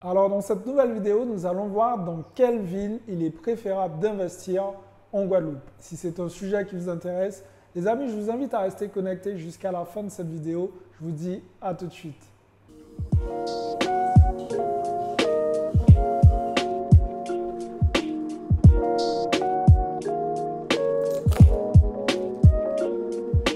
Alors dans cette nouvelle vidéo, nous allons voir dans quelle ville il est préférable d'investir en Guadeloupe. Si c'est un sujet qui vous intéresse, les amis, je vous invite à rester connectés jusqu'à la fin de cette vidéo. Je vous dis à tout de suite.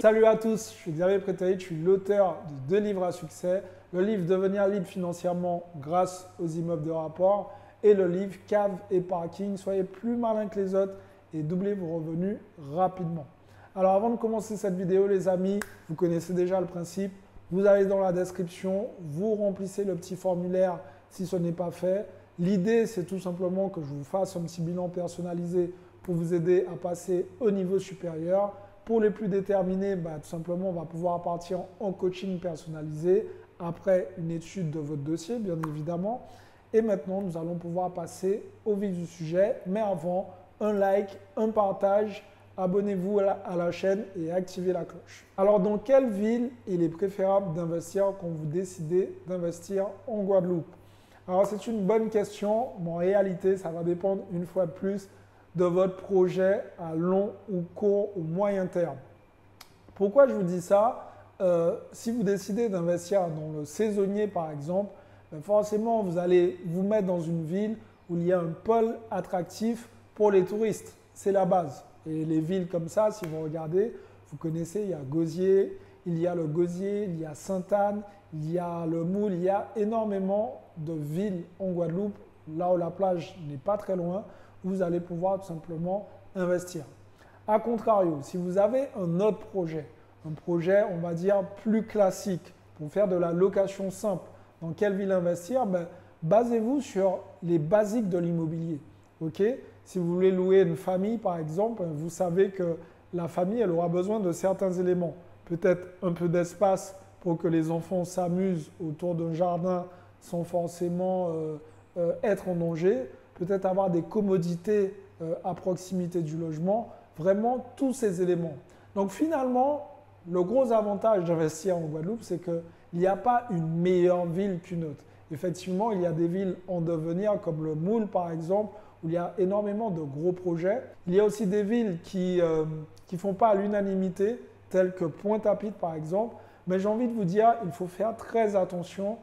Salut à tous, je suis Xavier Prétaic, je suis l'auteur de 2 livres à succès, le livre Devenir libre financièrement grâce aux immeubles de rapport et le livre Cave et Parking. Soyez plus malin que les autres et doublez vos revenus rapidement. Alors avant de commencer cette vidéo les amis, vous connaissez déjà le principe, vous allez dans la description, vous remplissez le petit formulaire si ce n'est pas fait. L'idée c'est tout simplement que je vous fasse un petit bilan personnalisé pour vous aider à passer au niveau supérieur. Pour les plus déterminés, tout simplement, on va pouvoir partir en coaching personnalisé après une étude de votre dossier, bien évidemment. Et maintenant, nous allons pouvoir passer au vif du sujet. Mais avant, un like, un partage, abonnez-vous à la chaîne et activez la cloche. Alors, dans quelle ville il est préférable d'investir quand vous décidez d'investir en Guadeloupe? Alors, c'est une bonne question, mais en réalité, ça va dépendre une fois de plus de votre projet à long ou court ou moyen terme. Pourquoi je vous dis ça? Si vous décidez d'investir dans le saisonnier par exemple, forcément vous allez vous mettre dans une ville où il y a un pôle attractif pour les touristes. C'est la base. Et les villes comme ça, si vous regardez, vous connaissez, il y a Gosier, il y a le Gosier, il y a Sainte-Anne, il y a le Moule, il y a énormément de villes en Guadeloupe, là où la plage n'est pas très loin, vous allez pouvoir tout simplement investir. A contrario, si vous avez un autre projet, un projet on va dire plus classique pour faire de la location simple, dans quelle ville investir? Basez-vous sur les basiques de l'immobilier. Si vous voulez louer une famille par exemple, vous savez que la famille elle aura besoin de certains éléments. Peut-être un peu d'espace pour que les enfants s'amusent autour d'un jardin sans forcément être en danger. Peut-être avoir des commodités à proximité du logement, vraiment tous ces éléments. Donc finalement, le gros avantage d'investir en Guadeloupe, c'est qu'il n'y a pas une meilleure ville qu'une autre. Effectivement, il y a des villes en devenir comme le Moule par exemple, où il y a énormément de gros projets. Il y a aussi des villes qui ne font pas à l'unanimité, telles que Pointe-à-Pitre par exemple. Mais j'ai envie de vous dire, il faut faire très attention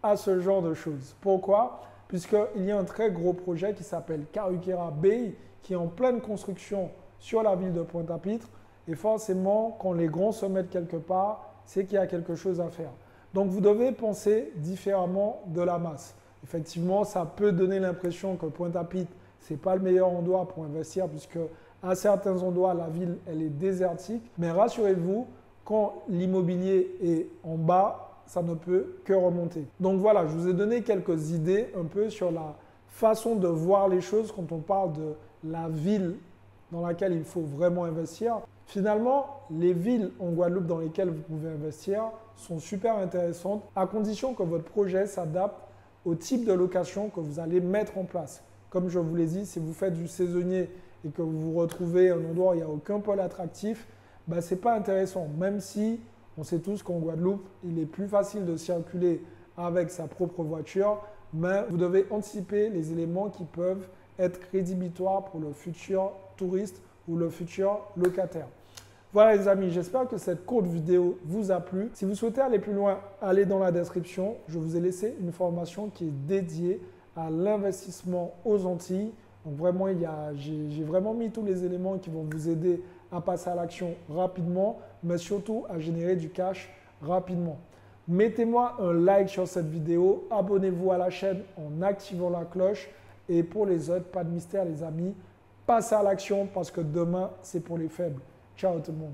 à ce genre de choses. Pourquoi? Puisqu'il y a un très gros projet qui s'appelle Carhuquera Bay, qui est en pleine construction sur la ville de Pointe-à-Pitre. Et forcément, quand les grands se mettent quelque part, c'est qu'il y a quelque chose à faire. Donc, vous devez penser différemment de la masse. Effectivement, ça peut donner l'impression que Pointe-à-Pitre, ce n'est pas le meilleur endroit pour investir, puisque à certains endroits, la ville, elle est désertique. Mais rassurez-vous, quand l'immobilier est en bas, ça ne peut que remonter. Donc voilà, je vous ai donné quelques idées un peu sur la façon de voir les choses quand on parle de la ville dans laquelle il faut vraiment investir. Finalement, les villes en Guadeloupe dans lesquelles vous pouvez investir sont super intéressantes à condition que votre projet s'adapte au type de location que vous allez mettre en place. Comme je vous l'ai dit, si vous faites du saisonnier et que vous vous retrouvez à un endroit où il n'y a aucun pôle attractif, ce n'est pas intéressant, même si on sait tous qu'en Guadeloupe, il est plus facile de circuler avec sa propre voiture, mais vous devez anticiper les éléments qui peuvent être rédhibitoires pour le futur touriste ou le futur locataire. Voilà les amis, j'espère que cette courte vidéo vous a plu. Si vous souhaitez aller plus loin, allez dans la description. Je vous ai laissé une formation qui est dédiée à l'investissement aux Antilles. Donc vraiment, j'ai vraiment mis tous les éléments qui vont vous aider à passer à l'action rapidement, mais surtout à générer du cash rapidement. Mettez-moi un like sur cette vidéo, abonnez-vous à la chaîne en activant la cloche et pour les autres, pas de mystère les amis, passez à l'action parce que demain, c'est pour les faibles. Ciao tout le monde.